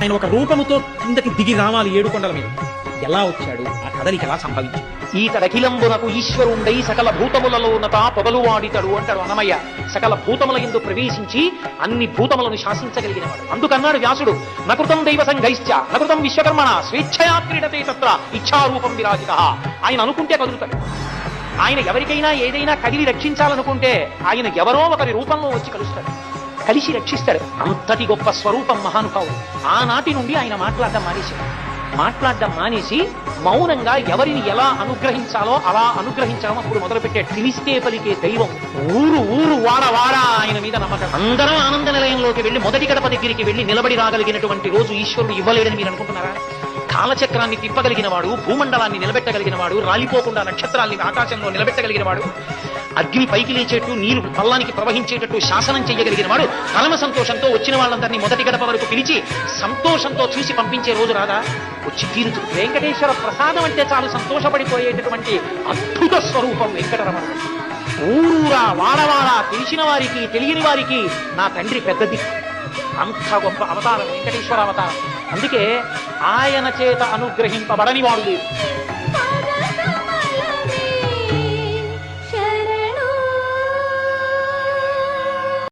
ఆయన ఒక రూపముతో కిందకి దిగి రావాలి ఏడుకొండల మీద. ఎలా వచ్చాడు, ఆ కథనికి ఎలా సంభవించాడు? ఈతడఖిలంబునకు ఈశ్వరుండై సకల భూతములలోనత పొగలు వాడితడు అంటాడు అన్నమయ్య. సకల భూతముల యందు ప్రవేశించి అన్ని భూతములను శాసించగలిగినవాడు. అందుకన్నాడు వ్యాసుడు, నకృతం దైవ సంఘైశ్చ నకృతం విశ్వకర్మణ స్వేచ్ఛయా క్రీడతే తత్ర ఇచ్ఛారూపం విరాజిత. ఆయన అనుకుంటే కదులుతాడు. ఆయన ఎవరికైనా ఏదైనా కదిలి రక్షించాలనుకుంటే ఆయన ఎవరో ఒకరి రూపంలో వచ్చి కలుస్తాడు, కలిసి రక్షిస్తాడు. అంతటి గొప్ప స్వరూపం మహానుభావుడు. ఆనాటి నుండి ఆయన మాట్లాడడం మానేసి మౌనంగా ఎవరిని ఎలా అనుగ్రహించాలో అలా అనుగ్రహించడం అప్పుడు మొదలుపెట్టాడు. పిలిస్తే పలికే దైవం, ఊరు ఊరు వాడ వాడ ఆయన మీద నమ్మకం. అందరం ఆనంద నిలయంలోకి వెళ్లి మొదటి గడప దగ్గరికి వెళ్లి నిలబడి రాగలిగినటువంటి రోజు ఈశ్వరుడు ఇవ్వలేడని మీరు అనుకుంటున్నారా? కాలచక్రాన్ని తిప్పగలిగిన వాడు, భూమండలాన్ని నిలబెట్టగలిగిన వాడు, రాలిపోకుండా నక్షత్రాల్ని ఆకాశంలో నిలబెట్టగలిగిన వాడు, అగ్ని పైకి లేచేట్టు నీరు పల్లానికి ప్రవహించేటట్టు శాసనం చేయగలిగిన వాడు పరమ సంతోషంతో వచ్చిన వాళ్ళందరినీ మొదటి గడప వరకు పిలిచి సంతోషంతో చూసి పంపించే రోజు రాదా? వచ్చి తీరుతుంది. వెంకటేశ్వర ప్రసాదం అంటే చాలు సంతోషపడిపోయేటటువంటి అద్భుత స్వరూపం వెంకటరమణ. ఊరూరా వాడవాడ తెలిసిన వారికి తెలియని వారికి నా తండ్రి పెద్దది. అంత గొప్ప అవతారం వెంకటేశ్వర అవతారం. అందుకే ఆయన చేత అనుగ్రహింపబడని వాడు లేదు.